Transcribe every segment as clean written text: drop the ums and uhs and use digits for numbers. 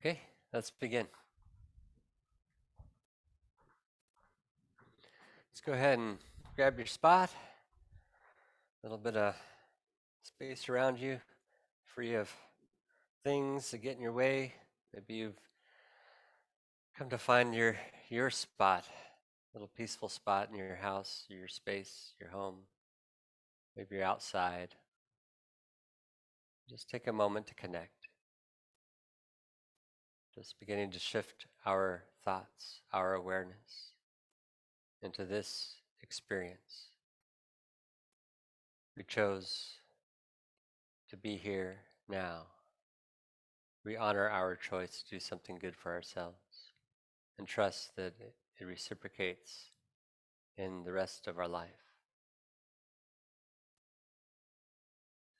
Okay, let's begin. Let's go ahead and grab your spot. A little bit of space around you, free of things that get in your way. Maybe you've come to find your spot, a little peaceful spot in your house, your space, your home. Maybe you're outside. Just take a moment to connect. Just beginning to shift our thoughts, our awareness into this experience. We chose to be here now. We honor our choice to do something good for ourselves and trust that it reciprocates in the rest of our life.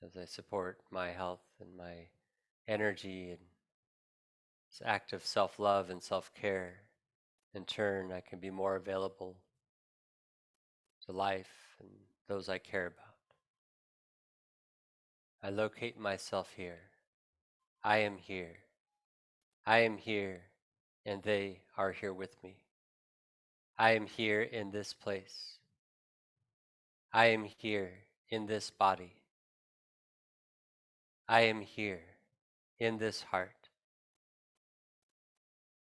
As I support my health and my energy and this act of self-love and self-care, in turn, I can be more available to life and those I care about. I locate myself here. I am here. I am here, and they are here with me. I am here in this place. I am here in this body. I am here in this heart.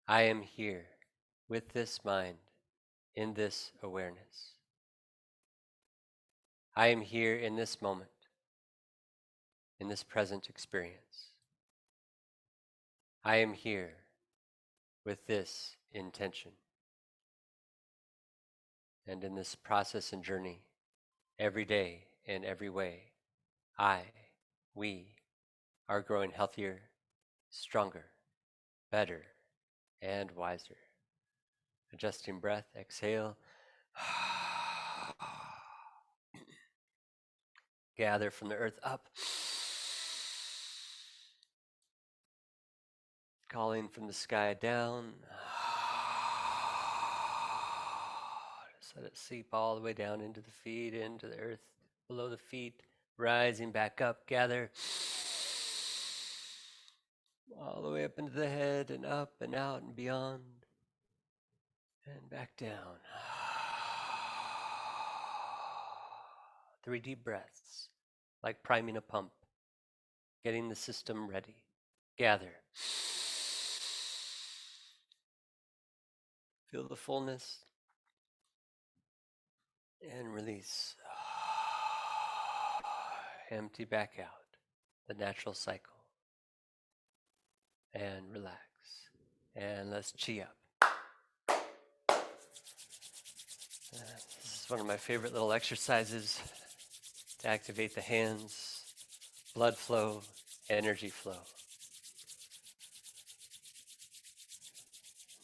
I am here with this mind in this awareness. I am here in this moment, in this present experience. I am here with this intention. And in this process and journey, every day in every way, we are growing healthier, stronger, better, and wiser. Adjusting breath, exhale. Gather from the earth up. Calling from the sky down. Just let it seep all the way down into the feet, into the earth below the feet. Rising back up, gather. All the way up into the head and up and out and beyond. And back down. 3 deep breaths, like priming a pump, getting the system ready. Gather. Feel the fullness and release. Empty back out. The natural cycle. And relax. And let's chi up. This is one of my favorite little exercises to activate the hands, blood flow, energy flow.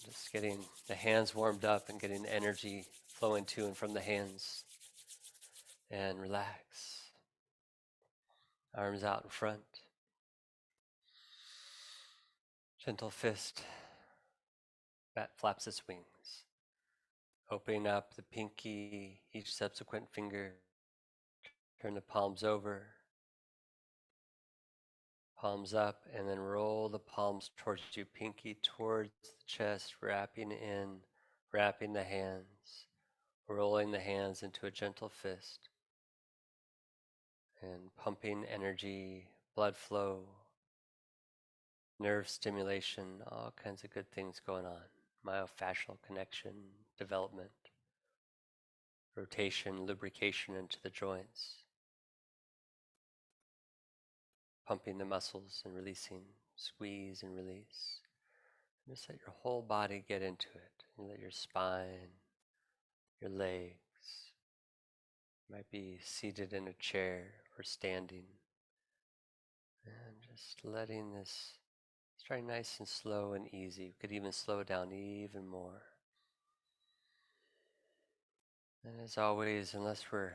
Just getting the hands warmed up and getting energy flowing to and from the hands. And relax. Arms out in front. Gentle fist. Bat flaps its wings. Opening up the pinky, each subsequent finger. Turn the palms over. Palms up, and then roll the palms towards you, pinky towards the chest, wrapping the hands, rolling the hands into a gentle fist, and pumping energy, blood flow, nerve stimulation, all kinds of good things going on. Myofascial connection, development, rotation, lubrication into the joints. Pumping the muscles and releasing, squeeze and release. And just let your whole body get into it. You let your spine, your legs, you might be seated in a chair or standing. And just letting this start nice and slow and easy. We could even slow down even more. And as always, unless we're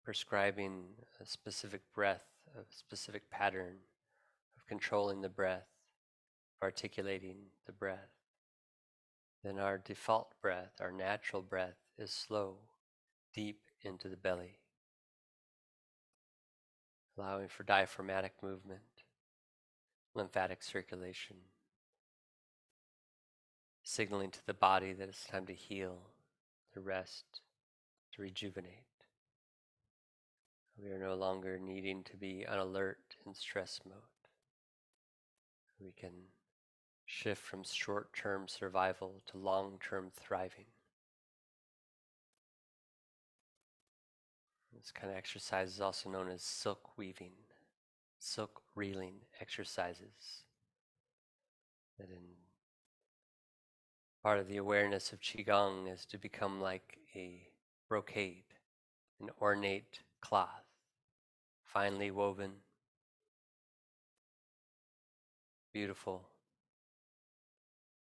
prescribing a specific breath, a specific pattern of controlling the breath, articulating the breath, then our default breath, our natural breath, is slow, deep into the belly, allowing for diaphragmatic movement, lymphatic circulation, signaling to the body that it's time to heal, to rest, to rejuvenate. We are no longer needing to be on alert in stress mode. We can shift from short-term survival to long-term thriving. This kind of exercise is also known as silk weaving, silk reeling exercises. That in part of the awareness of Qigong is to become like a brocade, an ornate cloth, finely woven, beautiful,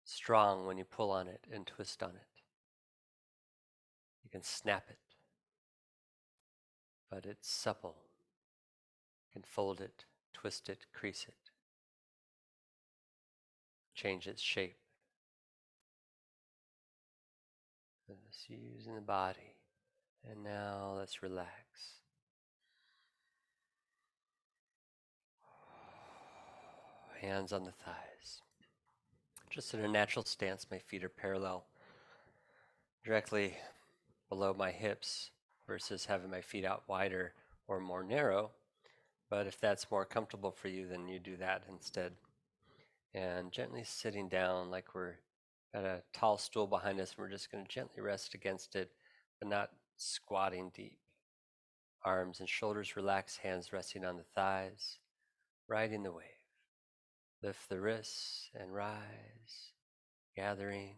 strong when you pull on it and twist on it. You can snap it, but it's supple. You can fold it, twist it, crease it, change its shape. Just using the body. And now let's relax. Hands on the thighs. Just in a natural stance, my feet are parallel, directly below my hips, versus having my feet out wider or more narrow. But if that's more comfortable for you, then you do that instead. And gently sitting down like we're at a tall stool behind us, and we're just going to gently rest against it, but not squatting deep. Arms and shoulders relaxed, hands resting on the thighs, riding the wave. Lift the wrists and rise, gathering.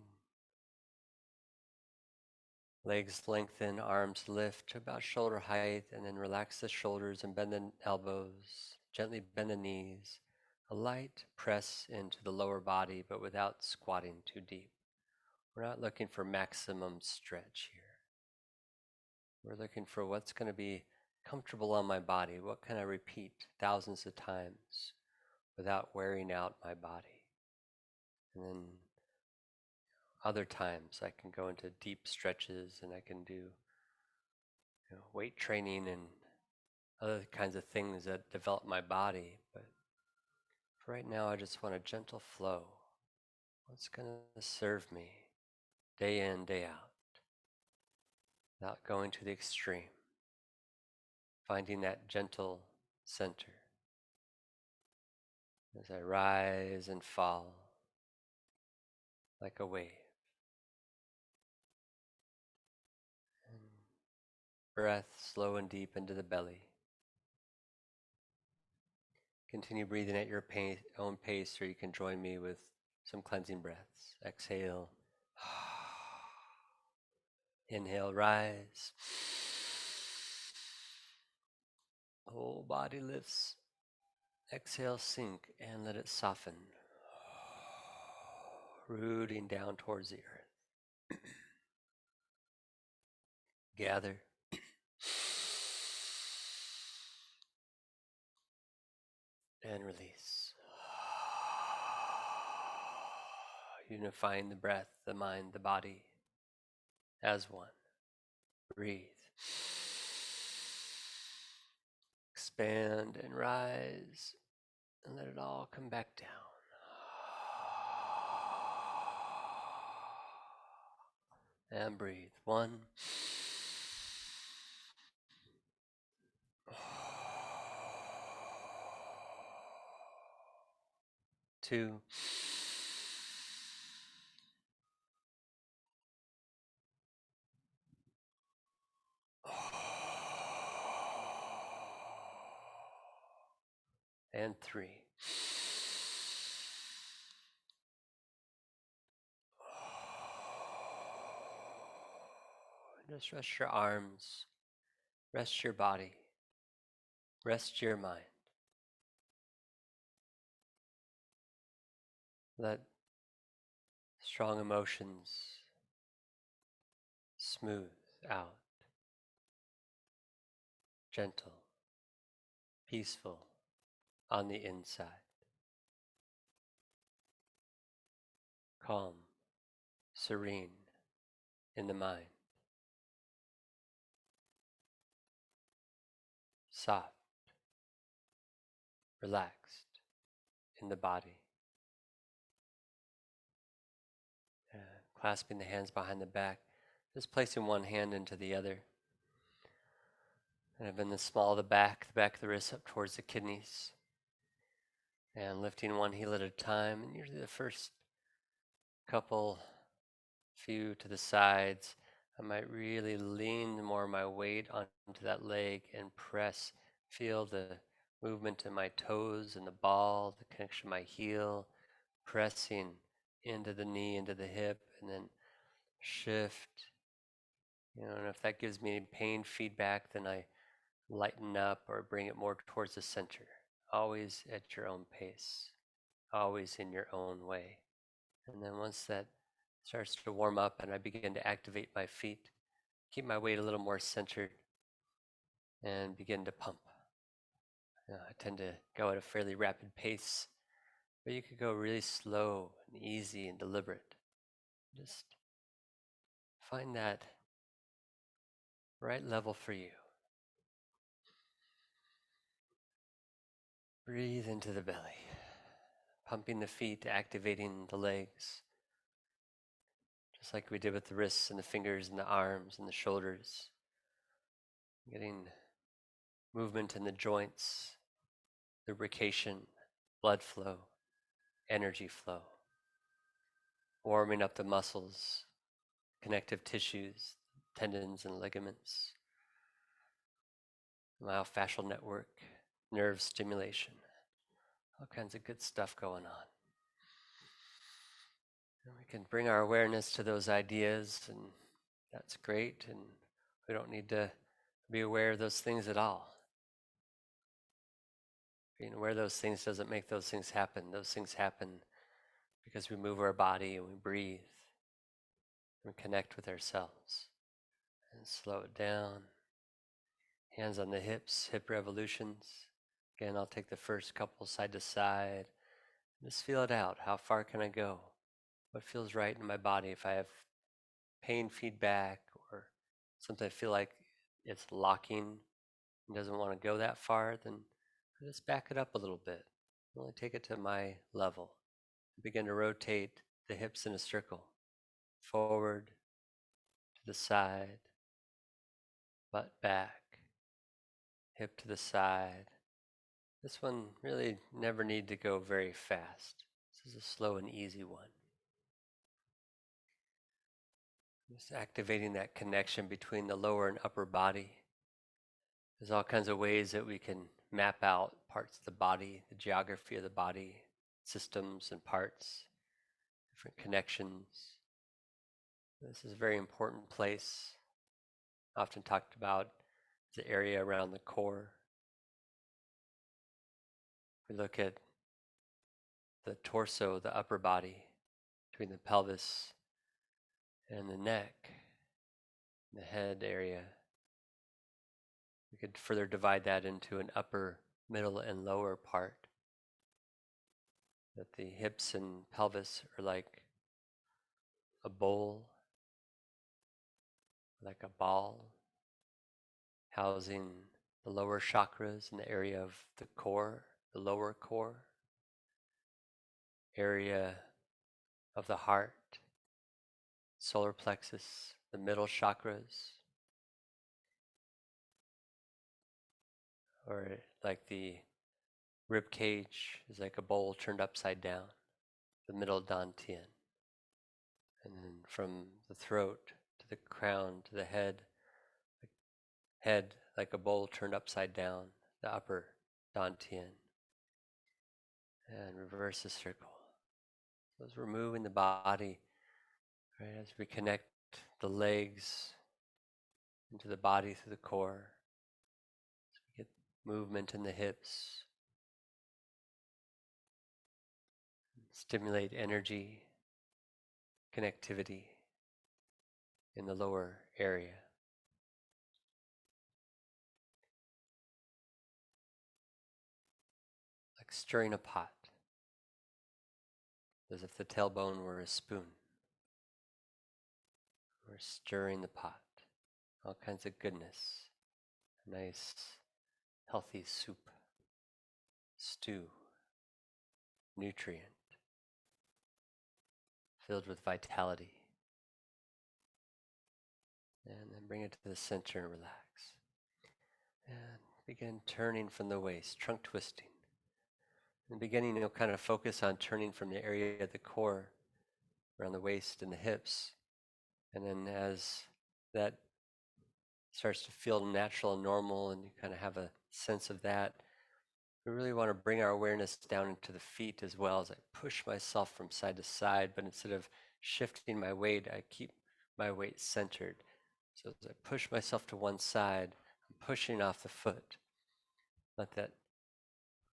Legs lengthen, arms lift to about shoulder height, and then relax the shoulders and bend the elbows. Gently bend the knees. A light press into the lower body, but without squatting too deep. We're not looking for maximum stretch here. We're looking for what's going to be comfortable on my body. What can I repeat thousands of times without wearing out my body? And then other times I can go into deep stretches, and I can do weight training and other kinds of things that develop my body. But for right now, I just want a gentle flow. What's going to serve me day in, day out, without going to the extreme. Finding that gentle center as I rise and fall like a wave. And breath slow and deep into the belly. Continue breathing at your own pace, or you can join me with some cleansing breaths. Exhale. Inhale, rise. Whole body lifts. Exhale, sink, and let it soften. Rooting down towards the earth. Gather. And release. Unifying the breath, the mind, the body as one. Breathe. Expand and rise, and let it all come back down. And breathe. 1. 2. 3. Just rest your arms, rest your body, rest your mind. Let strong emotions smooth out, gentle, peaceful on the inside, calm, serene in the mind, soft, relaxed in the body. clasping the hands behind the back, just placing one hand into the other. And then the small of the back of the wrist up towards the kidneys. And lifting one heel at a time. And usually the first couple, few to the sides, I might really lean more of my weight onto that leg and press. Feel the movement in my toes and the ball, the connection of my heel, pressing into the knee, into the hip, and then shift. And if that gives me pain feedback, then I lighten up or bring it more towards the center. Always at your own pace, always in your own way. And then once that starts to warm up and I begin to activate my feet, keep my weight a little more centered, and begin to pump. I tend to go at a fairly rapid pace, but you could go really slow and easy and deliberate. Just find that right level for you. Breathe into the belly, pumping the feet, activating the legs, just like we did with the wrists and the fingers and the arms and the shoulders. Getting movement in the joints, lubrication, blood flow, energy flow, warming up the muscles, connective tissues, tendons and ligaments, myofascial network, nerve stimulation, all kinds of good stuff going on. And we can bring our awareness to those ideas, and that's great, and we don't need to be aware of those things at all. Being aware of those things doesn't make those things happen. Those things happen because we move our body and we breathe and connect with ourselves. And slow it down. Hands on the hips, hip revolutions. Again, I'll take the first couple side to side. Just feel it out. How far can I go? What feels right in my body? If I have pain feedback or something I feel like it's locking and doesn't want to go that far, then just back it up a little bit. Only take it to my level. Begin to rotate the hips in a circle. Forward, to the side, butt back, hip to the side. This one really never need to go very fast. This is a slow and easy one. Just activating that connection between the lower and upper body. There's all kinds of ways that we can map out parts of the body, the geography of the body, systems and parts, different connections. This is a very important place, often talked about the area around the core. We look at the torso, the upper body, between the pelvis and the neck, the head area. We could further divide that into an upper, middle, and lower part. That the hips and pelvis are like a bowl, like a ball, housing the lower chakras in the area of the core, the lower core, area of the heart, solar plexus, the middle chakras, or like the rib cage is like a bowl turned upside down, the middle dantian. And then from the throat to the crown to the head like a bowl turned upside down, the upper dantian. And reverse the circle. So as we're moving the body, right, as we connect the legs into the body through the core, as we get movement in the hips, stimulate energy, connectivity in the lower area. Like stirring a pot, as if the tailbone were a spoon. We're stirring the pot, all kinds of goodness, nice, healthy soup, stew, nutrient, filled with vitality, And then bring it to the center and relax. And begin turning from the waist, trunk twisting. In the beginning, you'll kind of focus on turning from the area of the core around the waist and the hips. And then as that starts to feel natural and normal and you kind of have a sense of that, we really want to bring our awareness down into the feet as well as I push myself from side to side, but instead of shifting my weight, I keep my weight centered. So as I push myself to one side, I'm pushing off the foot. Let that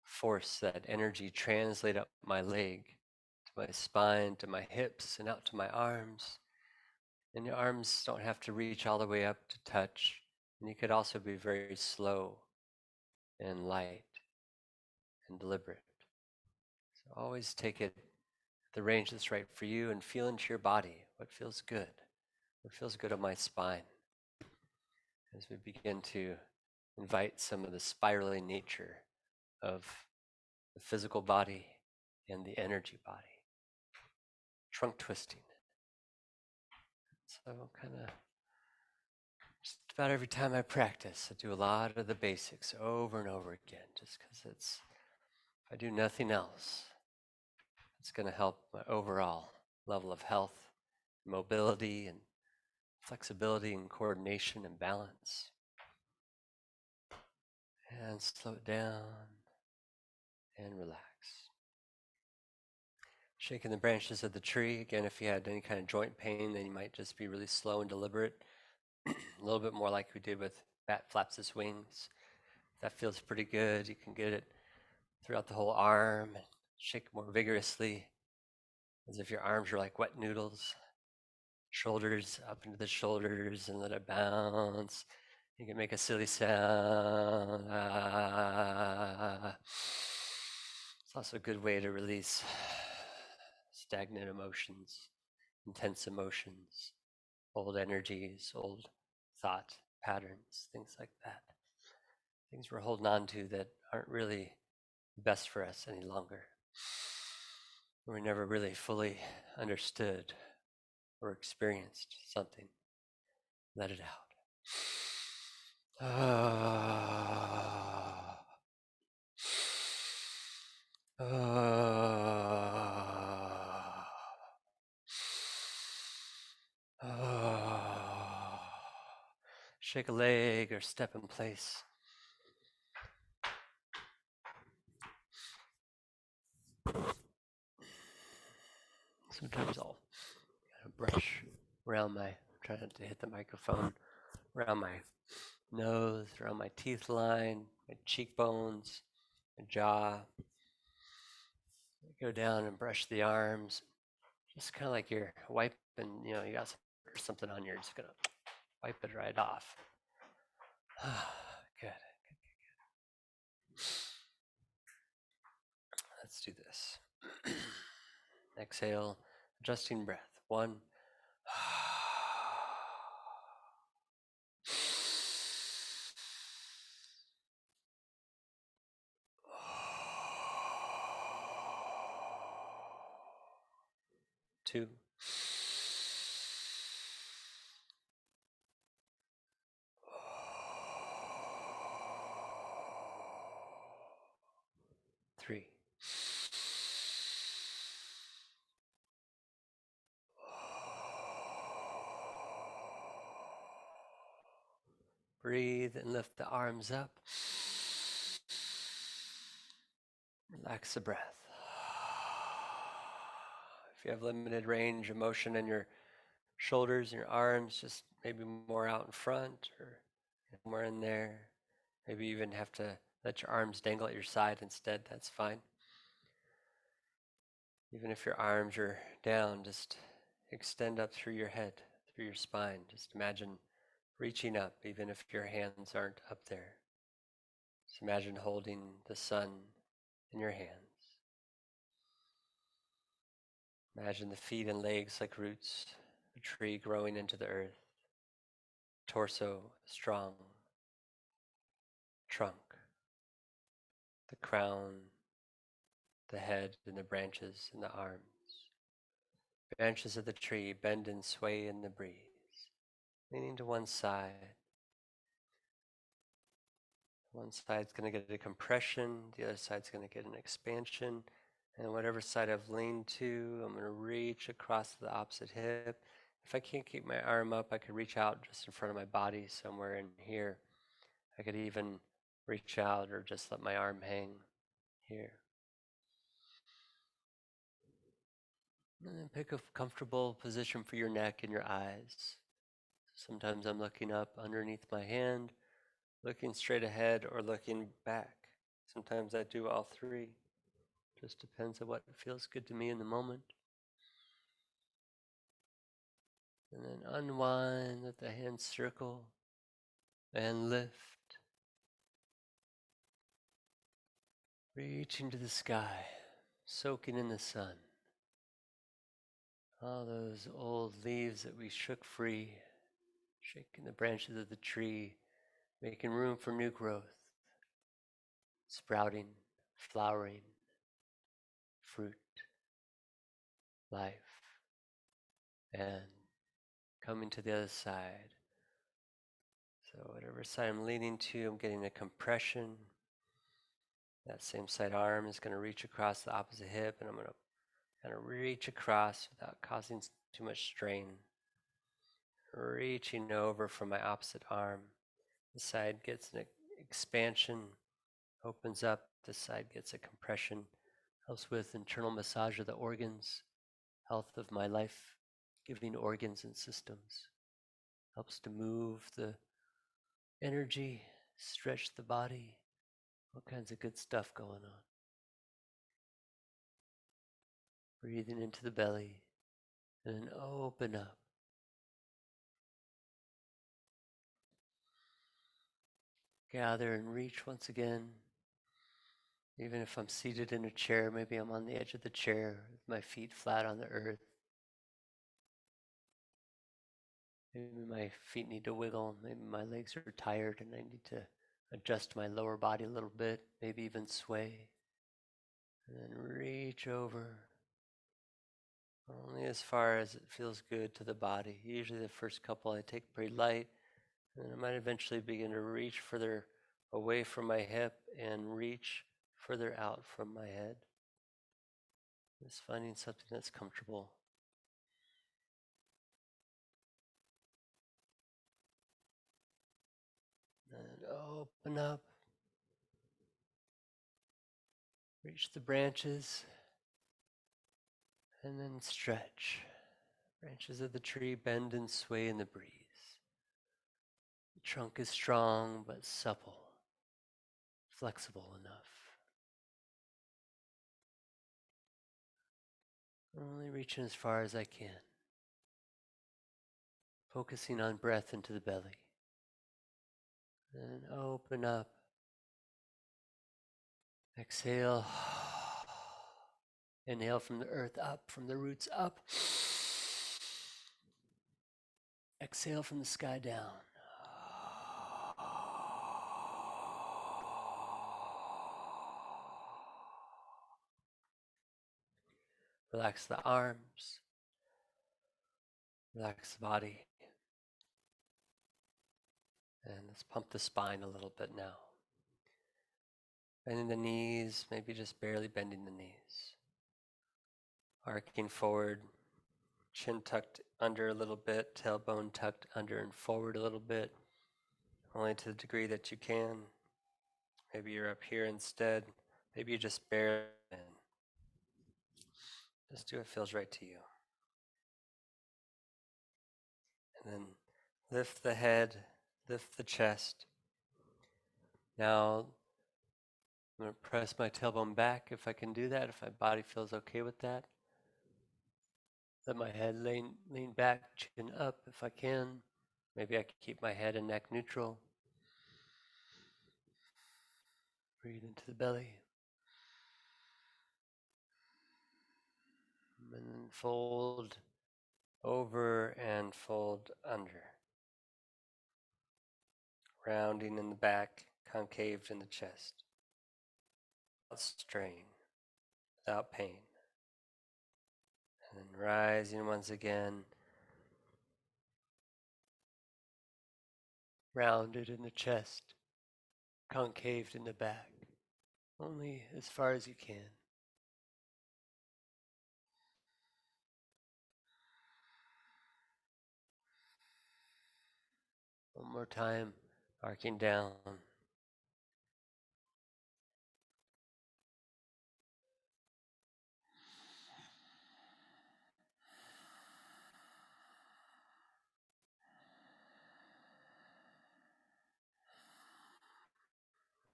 force, that energy translate up my leg, to my spine, to my hips, and out to my arms. And your arms don't have to reach all the way up to touch. And you could also be very slow and light and deliberate. So always take it the range that's right for you and feel into your body what feels good. What feels good on my spine as we begin to invite some of the spiraling nature of the physical body and the energy body. Trunk twisting. So kind of just about every time I practice, I do a lot of the basics over and over again, just because if I do nothing else, it's going to help my overall level of health, mobility, and flexibility and coordination and balance. And slow it down and relax. Shaking the branches of the tree. Again, if you had any kind of joint pain, then you might just be really slow and deliberate. A little bit more like we did with bat flaps his wings. That feels pretty good. You can get it throughout the whole arm. Shake more vigorously, as if your arms are like wet noodles. Shoulders up into the shoulders and let it bounce. You can make a silly sound. Ah. It's also a good way to release stagnant emotions, intense emotions, old energies, old thought patterns, things like that. Things we're holding on to that aren't really best for us any longer. We never really fully understood or experienced something. Let it out. Shake a leg or step in place. Sometimes I'll brush around try not to hit the microphone, around my nose, around my teeth line, my cheekbones, my jaw. Go down and brush the arms. Just kind of like you're wiping, you got something on you, you're just going to wipe it right off. Good. Let's do this. Exhale, adjusting breath. 1. 2. 3. Breathe and lift the arms up. Relax the breath. If you have limited range of motion in your shoulders and your arms, just maybe more out in front or somewhere in there. Maybe you even have to let your arms dangle at your side instead. That's fine. Even if your arms are down, just extend up through your head, through your spine. Just imagine reaching up, even if your hands aren't up there. Just imagine holding the sun in your hands. Imagine the feet and legs like roots, a tree growing into the earth. Torso strong. Trunk. The crown. The head and the branches and the arms. Branches of the tree bend and sway in the breeze. leaning to one side. One side's going to get a compression, the other side's going to get an expansion. And whatever side I've leaned to, I'm going to reach across to the opposite hip. If I can't keep my arm up, I could reach out just in front of my body somewhere in here. I could even reach out or just let my arm hang here. And then pick a comfortable position for your neck and your eyes. Sometimes I'm looking up underneath my hand, looking straight ahead, or looking back. Sometimes I do all three. Just depends on what feels good to me in the moment. And then unwind, let the hands circle and lift. Reaching to the sky, soaking in the sun. All those old leaves that we shook free, shaking the branches of the tree, making room for new growth, sprouting, flowering, fruit, life, and coming to the other side. So whatever side I'm leaning to, I'm getting a compression. That same side arm is going to reach across the opposite hip, and I'm going to kind of reach across without causing too much strain. Reaching over from my opposite arm. The side gets an expansion, opens up. The side gets a compression. Helps with internal massage of the organs, health of my life, giving organs and systems. Helps to move the energy, stretch the body, all kinds of good stuff going on. Breathing into the belly, and then open up. Gather and reach once again. Even if I'm seated in a chair, maybe I'm on the edge of the chair with my feet flat on the earth. Maybe my feet need to wiggle. Maybe my legs are tired and I need to adjust my lower body a little bit, maybe even sway. And then reach over, only as far as it feels good to the body. Usually the first couple I take pretty light, and then I might eventually begin to reach further away from my hip and reach further out from my head. Just finding something that's comfortable. And open up. Reach the branches. And then stretch. Branches of the tree bend and sway in the breeze. The trunk is strong but supple, flexible enough. Only reaching as far as I can. Focusing on breath into the belly. Then open up. Exhale. Inhale from the earth up, from the roots up. Exhale from the sky down. Relax the arms. Relax the body. And let's pump the spine a little bit now. Bending the knees, maybe just barely bending the knees. Arcing forward, chin tucked under a little bit, tailbone tucked under and forward a little bit, only to the degree that you can. Maybe you're up here instead. Maybe you just barely bend. Just do what feels right to you. And then lift the head, lift the chest. Now I'm going to press my tailbone back if I can do that, if my body feels okay with that. Let my head lean back, chin up if I can. Maybe I can keep my head and neck neutral. Breathe into the belly. And then fold over and fold under. Rounding in the back, concaved in the chest. Without strain, without pain. And then rising once again. rounded in the chest, concaved in the back, only as far as you can. One more time, arcing down.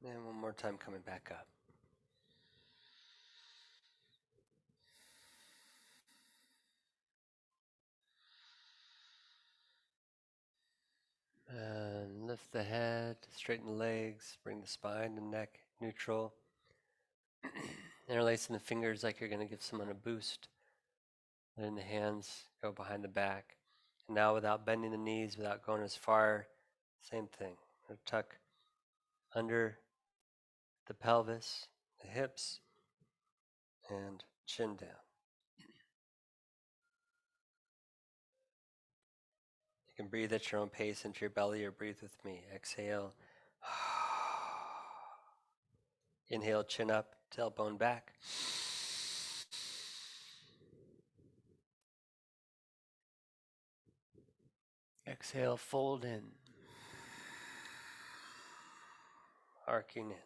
And one more time, coming back up. And lift the head, straighten the legs, bring the spine and neck neutral. Interlacing the fingers like you're going to give someone a boost. Letting the hands go behind the back. And now without bending the knees, without going as far, same thing. Tuck under the pelvis, the hips, and chin down. You can breathe at your own pace into your belly or breathe with me. Exhale. Inhale, chin up, tailbone back. Exhale, fold in. Arcing in.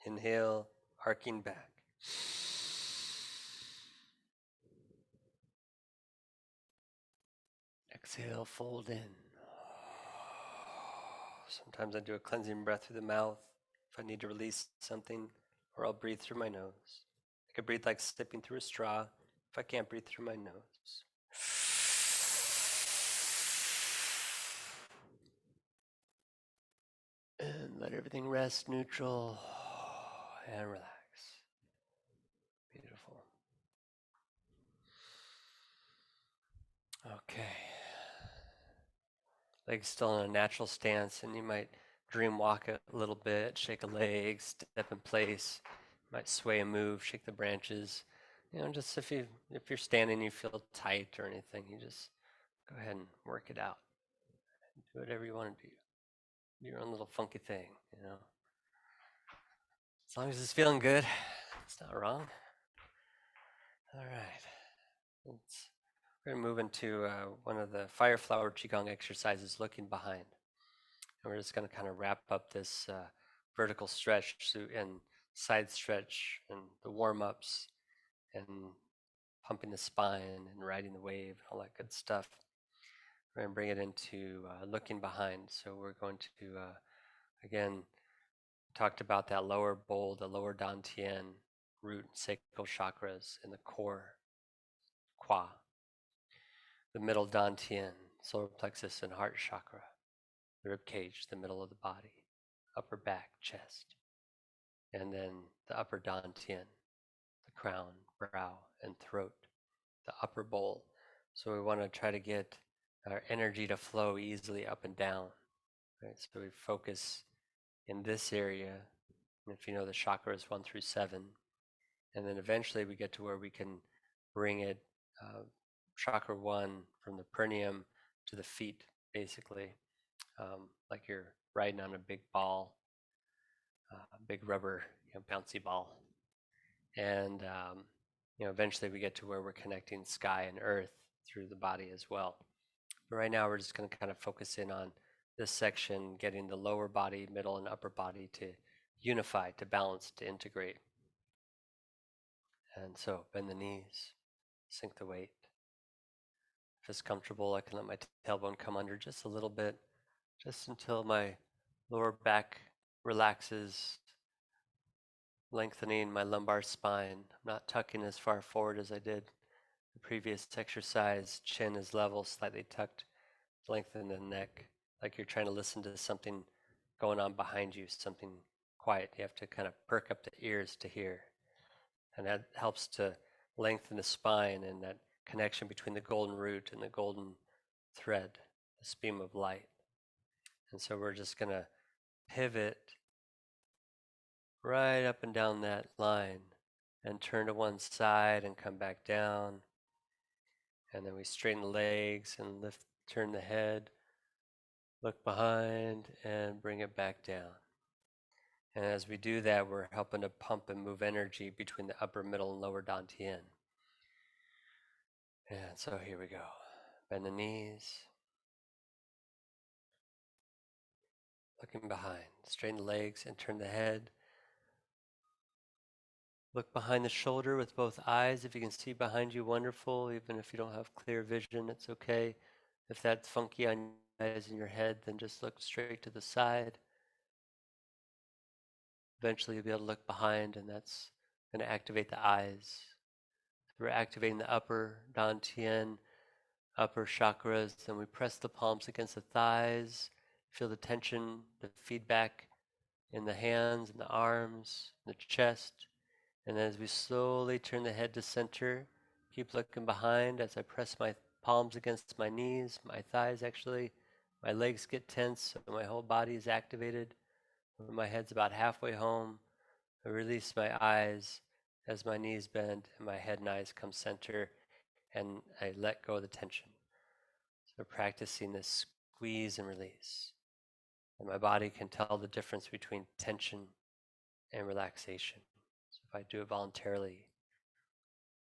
Inhale, arcing back. Exhale, fold in. Sometimes I do a cleansing breath through the mouth if I need to release something, or I'll breathe through my nose. I could breathe like sipping through a straw if I can't breathe through my nose. And let everything rest neutral and relax. Beautiful. Okay. Legs still in a natural stance, and you might dream walk a little bit, shake a leg, step in place, might sway and move, shake the branches. Just if you're standing, you feel tight or anything, you just go ahead and work it out. Do whatever you want to do. Do your own little funky thing, As long as it's feeling good, it's not wrong. All right. We're going to move into one of the fire flower qigong exercises, looking behind. And we're just going to kind of wrap up this vertical stretch and side stretch and the warm-ups and pumping the spine and riding the wave and all that good stuff. We're going to bring it into looking behind. So we're going to, again, talked about that lower bowl, the lower dantian, root and sacral chakras in the core, qua. The middle dantian, solar plexus and heart chakra. The rib cage, the middle of the body, upper back, chest. And then the upper dantian, the crown, brow, and throat, the upper bowl. So we want to try to get our energy to flow easily up and down. Right? So we focus in this area, and if you know the chakras 1 through 7, and then eventually we get to where we can bring it, chakra 1 from the perineum to the feet, basically, like you're riding on a big ball, a big rubber, bouncy ball. And eventually we get to where we're connecting sky and earth through the body as well. But right now we're just going to kind of focus in on this section, getting the lower body, middle, and upper body to unify, to balance, to integrate. And so bend the knees, sink the weight. If it's comfortable, I can let my tailbone come under just a little bit, just until my lower back relaxes, lengthening my lumbar spine. I'm not tucking as far forward as I did the previous exercise. Chin is level, slightly tucked, lengthen the neck, like you're trying to listen to something going on behind you, something quiet. You have to kind of perk up the ears to hear. And that helps to lengthen the spine and that connection between the golden root and the golden thread, this beam of light. And so we're just going to pivot right up and down that line and turn to one side and come back down. And then we straighten the legs and turn the head Look behind and bring it back down. And as we do that, we're helping to pump and move energy between the upper, middle, and lower dantian. And so here we go. Bend the knees. Looking behind. Straighten the legs and turn the head. Look behind the shoulder with both eyes. If you can see behind you, wonderful. Even if you don't have clear vision, it's okay. If that's funky on your eyes and your head, then just look straight to the side. Eventually you'll be able to look behind, and that's going to activate the eyes. We're activating the upper dantian, upper chakras, and we press the palms against the thighs. Feel the tension, the feedback in the hands and the arms, the chest. And as we slowly turn the head to center, keep looking behind as I press my palms against my knees, my thighs actually. My legs get tense, so my whole body is activated. When my head's about halfway home, I release my eyes as my knees bend and my head and eyes come center, and I let go of the tension. So practicing this squeeze and release. And my body can tell the difference between tension and relaxation. So if I do it voluntarily,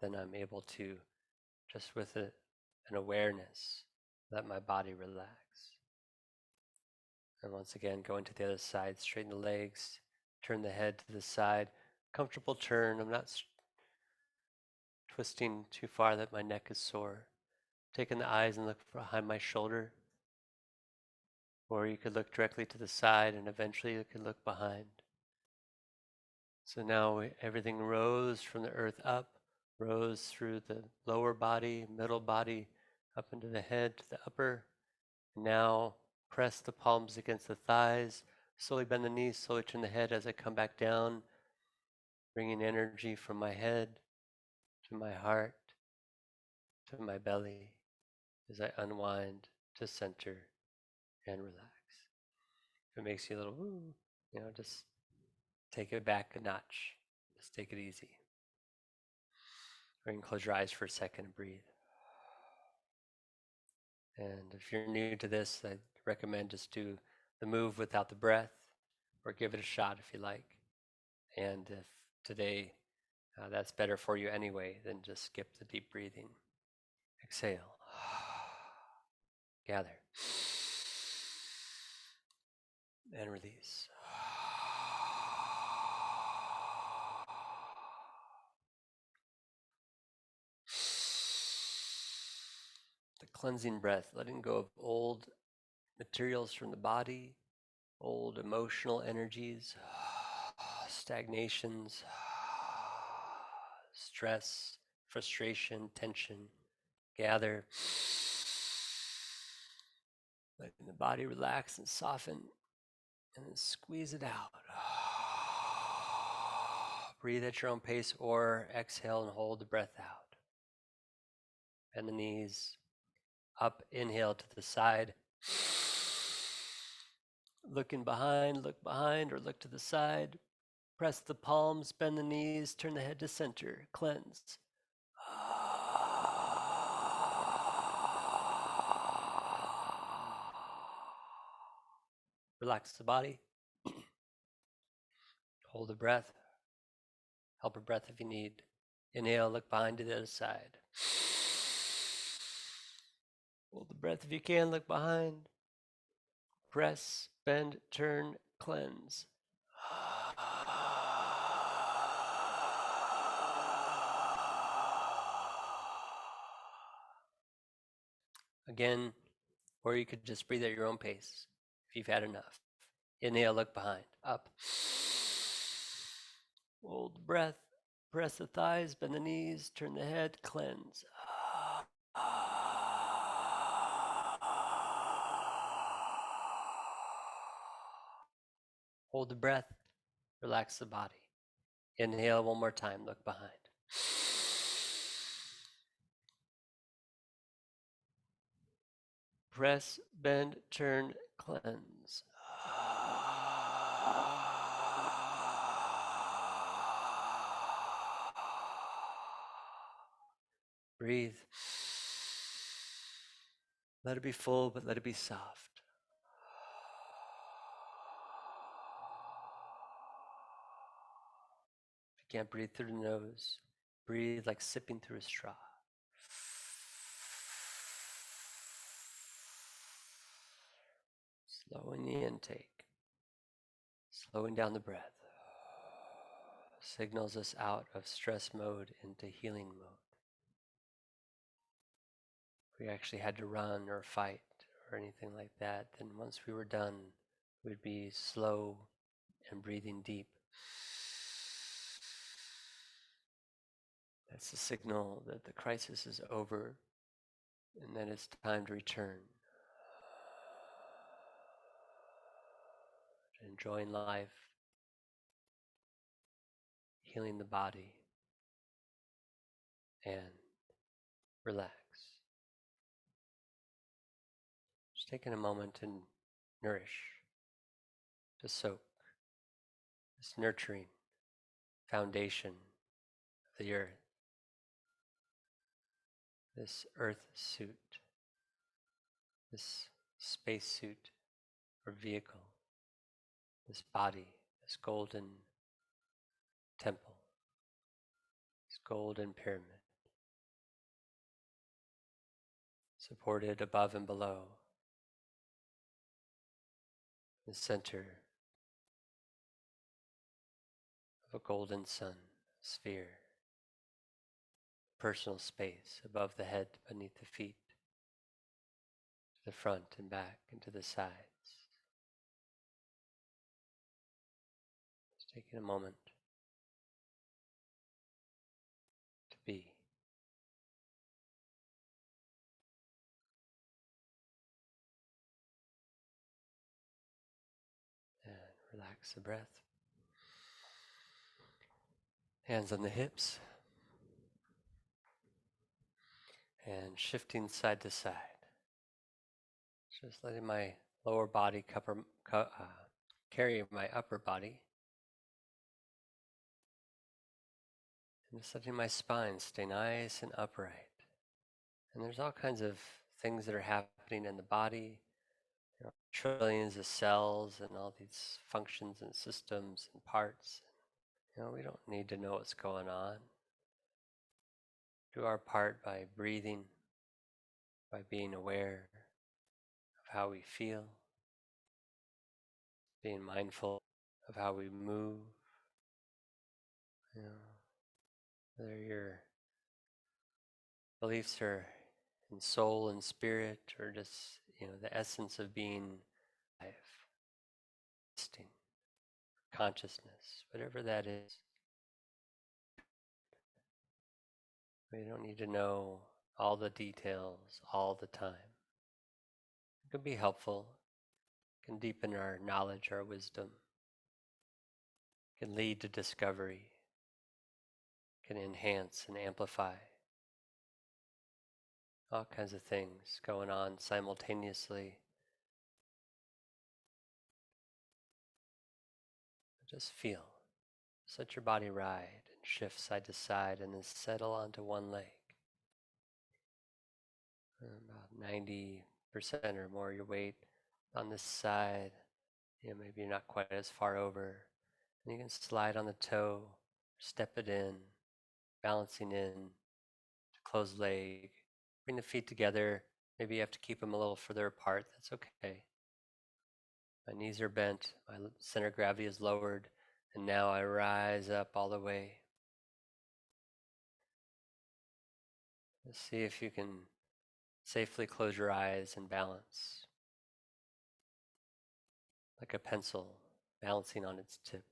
then I'm able to, just with an awareness, let my body relax. And once again, going to the other side, straighten the legs, turn the head to the side. Comfortable turn. I'm not twisting too far that my neck is sore. Taking the eyes and look behind my shoulder. Or you could look directly to the side and eventually you could look behind. So now everything rose from the earth up, rose through the lower body, middle body, up into the head to the upper. Now press the palms against the thighs, slowly bend the knees, slowly turn the head as I come back down, bringing energy from my head to my heart to my belly as I unwind to center and relax. If it makes you a little, just take it back a notch. Just take it easy. Or you can close your eyes for a second and breathe. And if you're new to this, I recommend just do the move without the breath, or give it a shot if you like. And if today that's better for you anyway, then just skip the deep breathing. Exhale. Gather. And release. The cleansing breath, letting go of old materials from the body, old emotional energies, stagnations, stress, frustration, tension. Gather, letting the body relax and soften, and then squeeze it out. Breathe at your own pace or exhale and hold the breath out. Bend the knees, up, inhale to the side. Looking behind, look behind or look to the side. Press the palms, bend the knees, turn the head to center, cleanse. Relax the body. Hold the breath. Help a breath if you need. Inhale, look behind to the other side. Hold the breath if you can, look behind. Press, bend, turn, cleanse. Again, or you could just breathe at your own pace if you've had enough. Inhale, look behind, up. Hold the breath, press the thighs, bend the knees, turn the head, cleanse. Hold the breath, relax the body. Inhale one more time, look behind. Press, bend, turn, cleanse. Breathe. Let it be full, but let it be soft. Can't breathe through the nose. Breathe like sipping through a straw. Slowing the intake. Slowing down the breath. Signals us out of stress mode into healing mode. If we actually had to run or fight or anything like that, then once we were done, we'd be slow and breathing deep. That's the signal that the crisis is over and that it's time to return to enjoying life, healing the body, and relax. Just taking a moment to nourish, to soak this nurturing foundation of the earth, this earth suit, this space suit or vehicle, this body, this golden temple, this golden pyramid, supported above and below, the center of a golden sun sphere, personal space above the head, beneath the feet, to the front and back and to the sides. Just taking a moment to be. And relax the breath. Hands on the hips. And shifting side to side. Just letting my lower body carry my upper body. And just letting my spine stay nice and upright. And there's all kinds of things that are happening in the body. There are trillions of cells and all these functions and systems and parts. We don't need to know what's going on. Do our part by breathing, by being aware of how we feel, being mindful of how we move. Whether your beliefs are in soul and spirit, or just the essence of being alive, consciousness, whatever that is. We don't need to know all the details all the time. It can be helpful, it can deepen our knowledge, our wisdom, it can lead to discovery, it can enhance and amplify. All kinds of things going on simultaneously. Just feel. Just let your body ride and shift side to side and then settle onto one leg. About 90% or more of your weight on this side. Maybe you're not quite as far over. And you can slide on the toe, step it in, balancing in, closed leg. Bring the feet together. Maybe you have to keep them a little further apart. That's okay. My knees are bent, my center of gravity is lowered, and now I rise up all the way. Let's see if you can safely close your eyes and balance. Like a pencil balancing on its tip.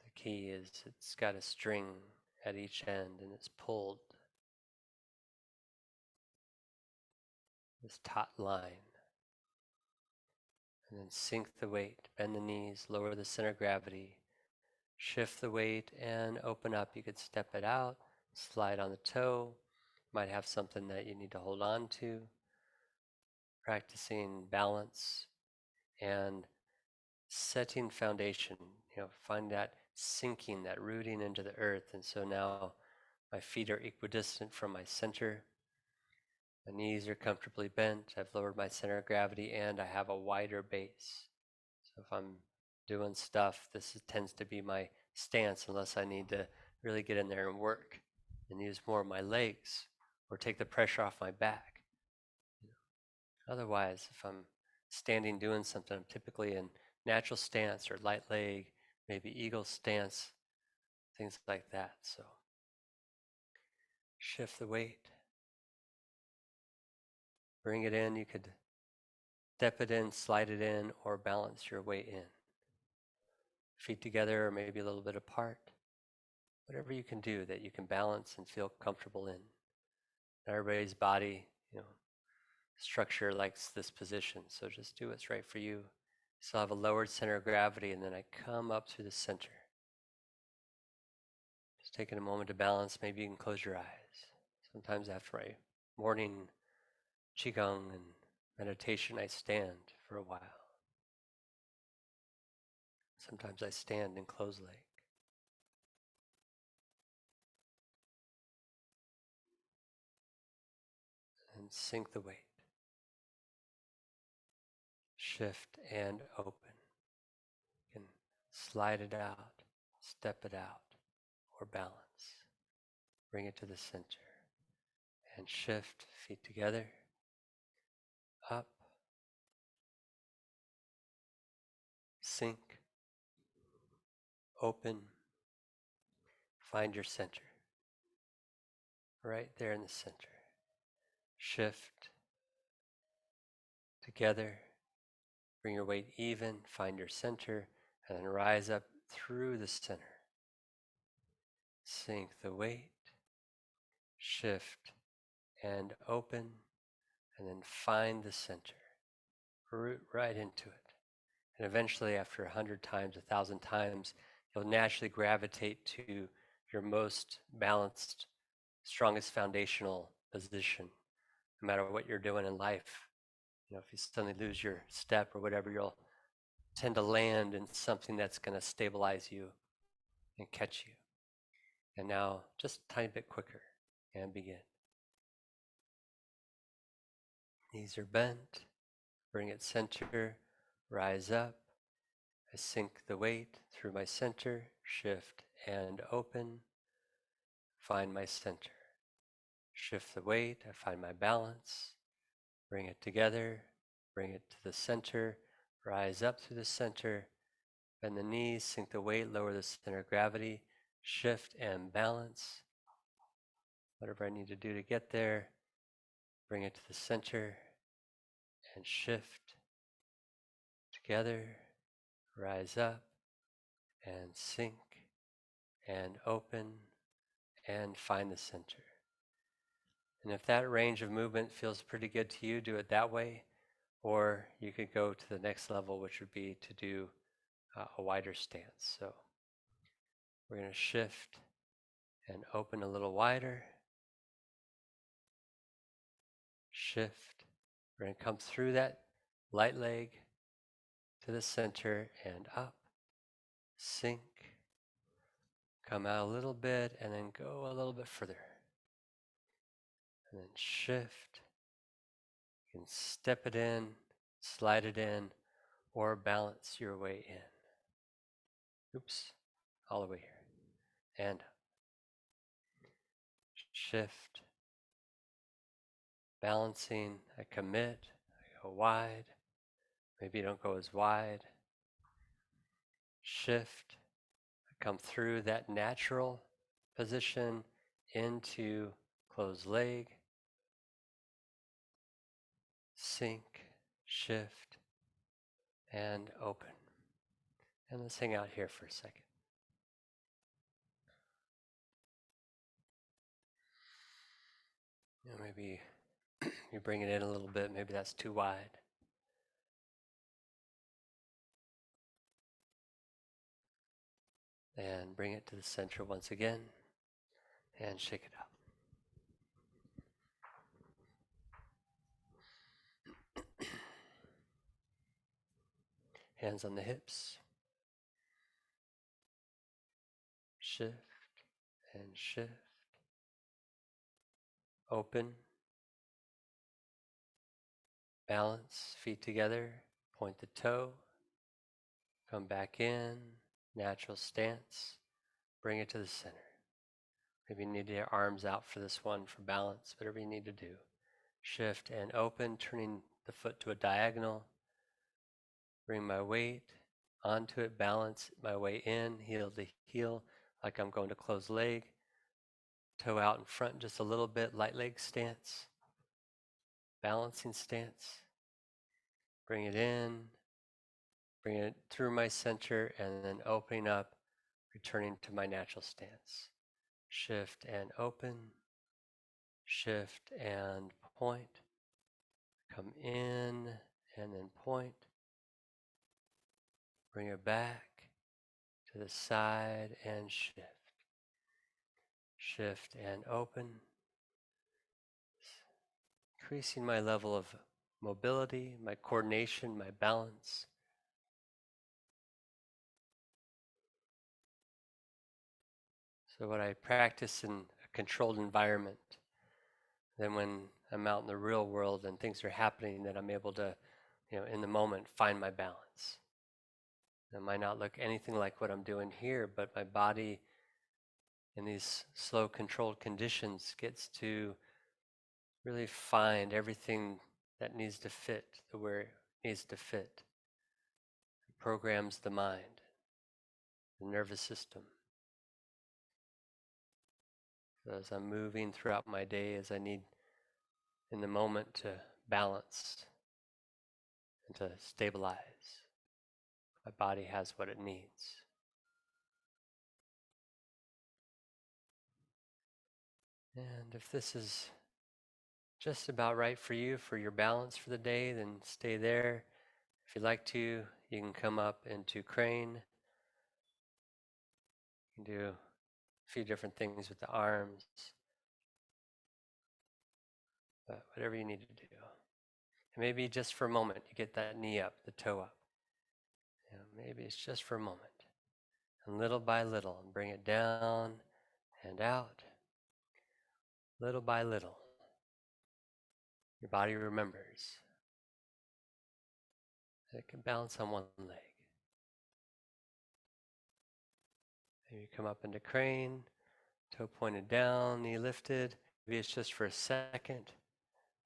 The key is it's got a string at each end and it's pulled. This taut line. And then sink the weight, bend the knees, lower the center of gravity, shift the weight and open up. You could step it out, slide on the toe, might have something that you need to hold on to. Practicing balance and setting foundation, find that sinking, that rooting into the earth. And so now my feet are equidistant from my center. My knees are comfortably bent. I've lowered my center of gravity and I have a wider base. So if I'm doing stuff, tends to be my stance unless I need to really get in there and work and use more of my legs or take the pressure off my back. Otherwise, if I'm standing doing something, I'm typically in natural stance or light leg, maybe eagle stance, things like that. So shift the weight, bring it in. You could step it in, slide it in, or balance your weight in. Feet together or maybe a little bit apart. Whatever you can do that you can balance and feel comfortable in. Everybody's body, structure likes this position, so just do what's right for you. Still have a lowered center of gravity, and then I come up through the center. Just taking a moment to balance. Maybe you can close your eyes. Sometimes after my morning qigong and meditation, I stand for a while. Sometimes I stand and close leg. And sink the weight. Shift and open. You can slide it out, step it out, or balance. Bring it to the center. And shift, feet together, up, sink, open, find your center. Right there in the center. Shift, together, bring your weight even, find your center, and then rise up through the center. Sink the weight, shift and open, and then find the center. Root right into it. And eventually, after 100 times, 1,000 times, you'll naturally gravitate to your most balanced, strongest foundational position, no matter what you're doing in life. If you suddenly lose your step or whatever, you'll tend to land in something that's going to stabilize you and catch you. And now, just a tiny bit quicker, and begin. Knees are bent, bring it center, rise up. I sink the weight through my center, shift and open, find my center. Shift the weight, I find my balance, bring it together, bring it to the center, rise up through the center, bend the knees, sink the weight, lower the center of gravity, shift and balance. Whatever I need to do to get there, bring it to the center and shift together, rise up and sink and open and find the center. And if that range of movement feels pretty good to you, do it that way. Or you could go to the next level, which would be to do a wider stance. So we're going to shift and open a little wider. Shift. We're going to come through that light leg to the center and up. Sink. Come out a little bit and then go a little bit further. And then shift. You can step it in, slide it in, or balance your way in. Oops, all the way here. And shift. Balancing, I commit, I go wide. Maybe you don't go as wide. Shift, I come through that natural position into closed leg. Sink, shift, and open. And let's hang out here for a second. Maybe you bring it in a little bit. Maybe that's too wide. And bring it to the center once again. And shake it out. Hands on the hips. Shift and shift. Open. Balance, feet together. Point the toe. Come back in, natural stance, bring it to the center. Maybe you need your arms out for this one for balance, whatever you need to do. Shift and open, turning the foot to a diagonal. Bring my weight onto it, balance my way in, heel to heel, like I'm going to close leg. Toe out in front just a little bit, light leg stance, balancing stance. Bring it in, bring it through my center, and then opening up, returning to my natural stance. Shift and open, shift and point. Come in and then point. Bring it back to the side and shift. Shift and open. Increasing my level of mobility, my coordination, my balance. So what I practice in a controlled environment, then when I'm out in the real world and things are happening, that I'm able to, in the moment, find my balance. It might not look anything like what I'm doing here, but my body in these slow, controlled conditions gets to really find everything that needs to fit the where it needs to fit. It programs the mind, the nervous system. So as I'm moving throughout my day, as I need in the moment to balance and to stabilize, my body has what it needs. And if this is just about right for you, for your balance for the day, then stay there. If you'd like to, you can come up into crane. You can do a few different things with the arms, but whatever you need to do. And maybe just for a moment, you get that knee up, the toe up. Maybe it's just for a moment. And little by little, bring it down and out. Little by little, your body remembers that it can balance on one leg. Maybe you come up into crane, toe pointed down, knee lifted. Maybe it's just for a second.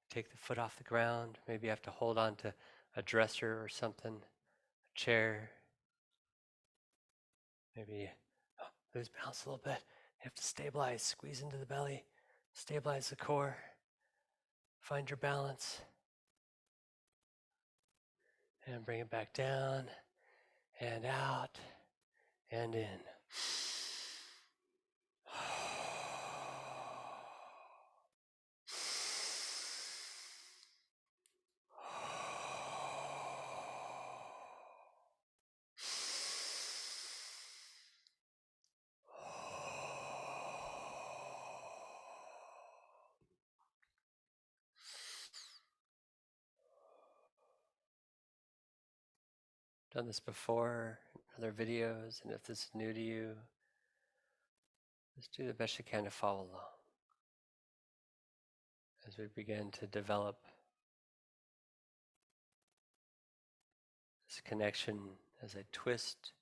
Take the foot off the ground. Maybe you have to hold on to a dresser or something, a chair. Maybe lose balance a little bit. You have to stabilize, squeeze into the belly, stabilize the core, find your balance, and bring it back down and out and in. Done this before in other videos, and if this is new to you, just do the best you can to follow along as we begin to develop this connection. As I twist,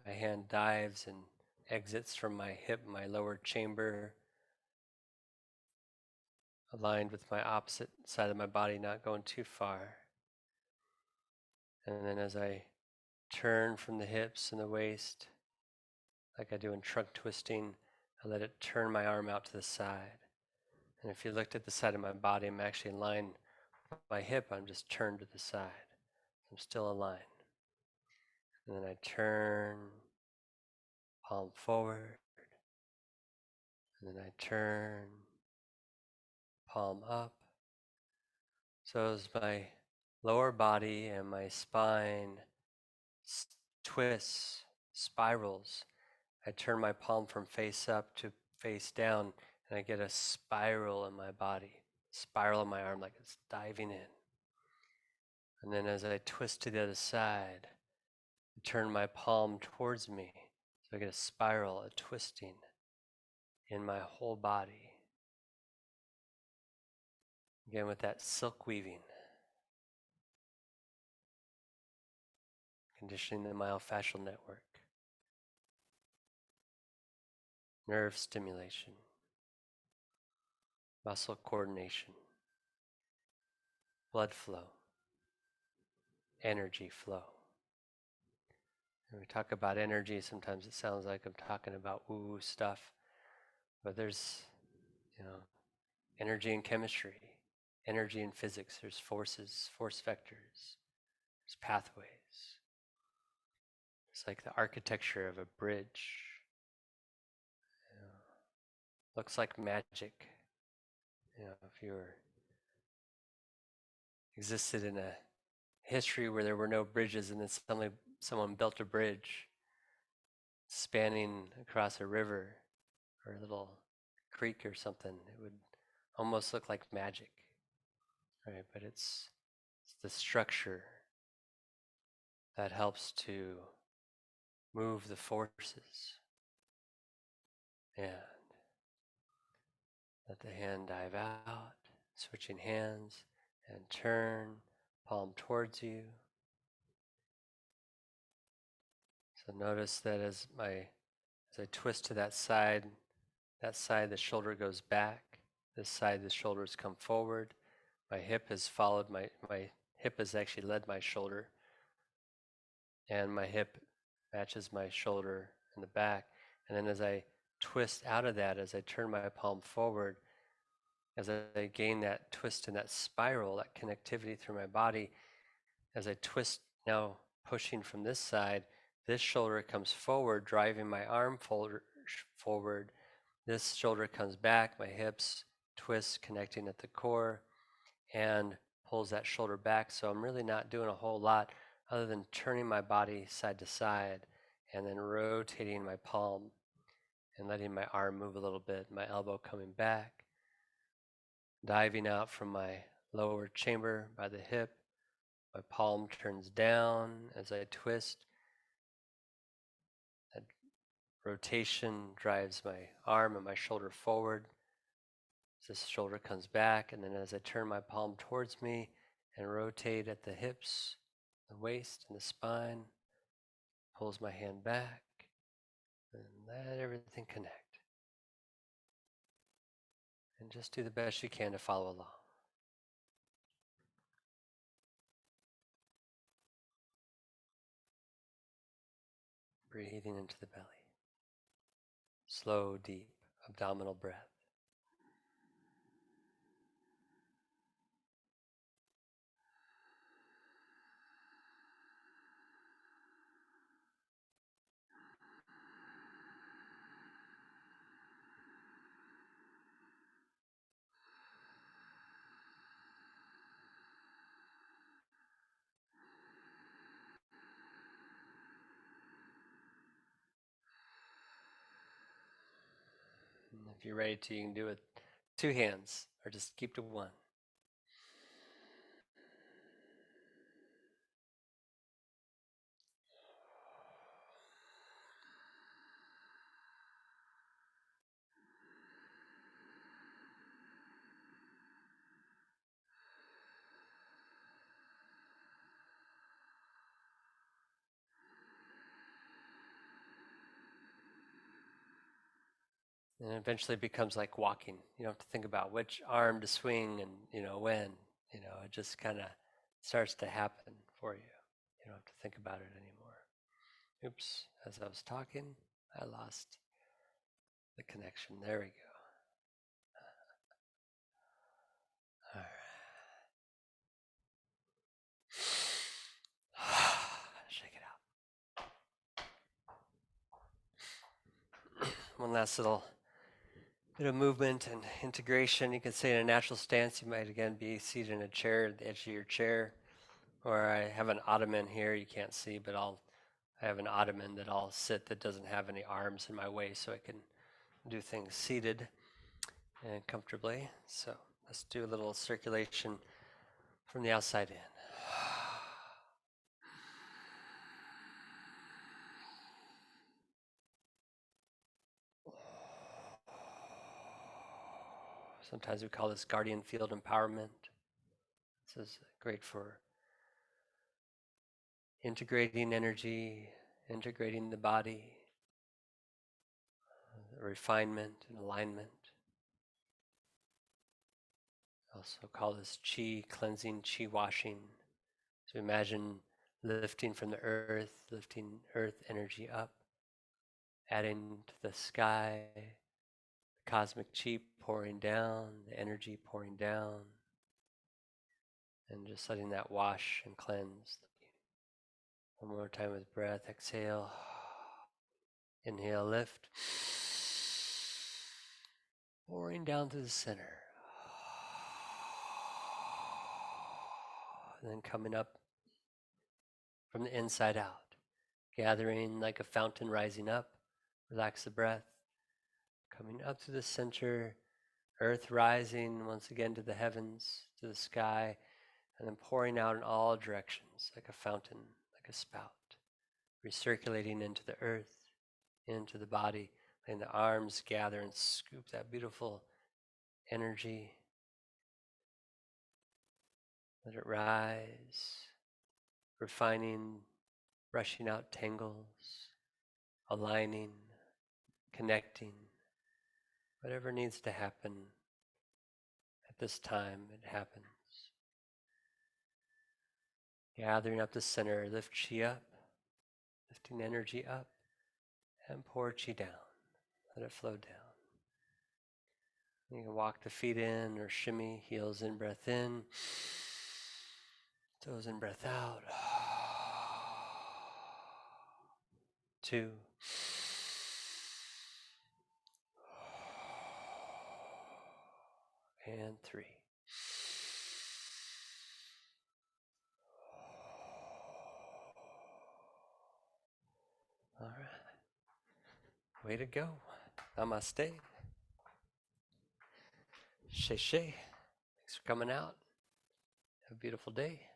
my hand dives and exits from my hip, my lower chamber, aligned with my opposite side of my body, not going too far. And then as I turn from the hips and the waist, like I do in trunk twisting, I let it turn my arm out to the side. And if you looked at the side of my body, I'm actually in line with my hip, I'm just turned to the side. I'm still aligned. And then I turn, palm forward, and then I turn, palm up. So as my lower body and my spine twists, spirals, I turn my palm from face up to face down, and I get a spiral in my body, spiral in my arm like it's diving in. And then as I twist to the other side, I turn my palm towards me, so I get a spiral, a twisting in my whole body. Again, with that silk weaving. conditioning the myofascial network, nerve stimulation, muscle coordination, blood flow, energy flow. When we talk about energy, sometimes it sounds like I'm talking about woo-woo stuff, but there's, energy in chemistry, energy in physics. There's forces, force vectors, there's pathways. It's like the architecture of a bridge. Looks like magic. If you were existed in a history where there were no bridges and then suddenly someone built a bridge spanning across a river or a little creek or something, it would almost look like magic, right? But it's the structure that helps to move the forces. And let the hand dive out, switching hands, and turn, palm towards you. So notice that as I twist to that side the shoulder goes back. This side the shoulders come forward. My hip has followed, my hip has actually led my shoulder. And my hip matches my shoulder in the back. And then as I twist out of that, as I turn my palm forward, as I gain that twist and that spiral, that connectivity through my body, as I twist now pushing from this side, this shoulder comes forward, driving my arm forward. This shoulder comes back, my hips twist, connecting at the core, and pulls that shoulder back. So I'm really not doing a whole lot other than turning my body side to side and then rotating my palm and letting my arm move a little bit, my elbow coming back, diving out from my lower chamber by the hip. My palm turns down as I twist. That rotation drives my arm and my shoulder forward. This shoulder comes back, and then as I turn my palm towards me and rotate at the hips, the waist, and the spine, pulls my hand back, and let everything connect. And just do the best you can to follow along. Breathing into the belly. Slow, deep abdominal breath. And if you're ready to, you can do it 2 hands or just keep to 1. And eventually it becomes like walking. You don't have to think about which arm to swing and, when. It just kind of starts to happen for you. You don't have to think about it anymore. Oops, as I was talking, I lost the connection. There we go. All right. Shake it out. One last little bit of movement and integration. You can say in a natural stance, you might again be seated in a chair at the edge of your chair. Or I have an ottoman here, you can't see, but I have an ottoman that I'll sit that doesn't have any arms in my way, so I can do things seated and comfortably. So let's do a little circulation from the outside in. Sometimes we call this guardian field empowerment. This is great for integrating energy, integrating the body, the refinement and alignment. Also call this chi cleansing, chi washing. So imagine lifting from the earth, lifting earth energy up, adding to the sky, the cosmic chi pouring down, the energy pouring down, and just letting that wash and cleanse. One more time with breath, exhale, inhale, lift, pouring down to the center. And then coming up from the inside out, gathering like a fountain rising up. Relax the breath. Coming up to the center, earth rising once again to the heavens, to the sky, and then pouring out in all directions like a fountain, like a spout, recirculating into the earth, into the body, letting the arms gather and scoop that beautiful energy. Let it rise, refining, brushing out tangles, aligning, connecting. Whatever needs to happen at this time, it happens. Gathering up the center, lift chi up, lifting energy up, and pour chi down. Let it flow down. You can walk the feet in or shimmy, heels in, breath in, toes in, breath out. 2. And 3. All right. Way to go. Namaste. She. Thanks for coming out. Have a beautiful day.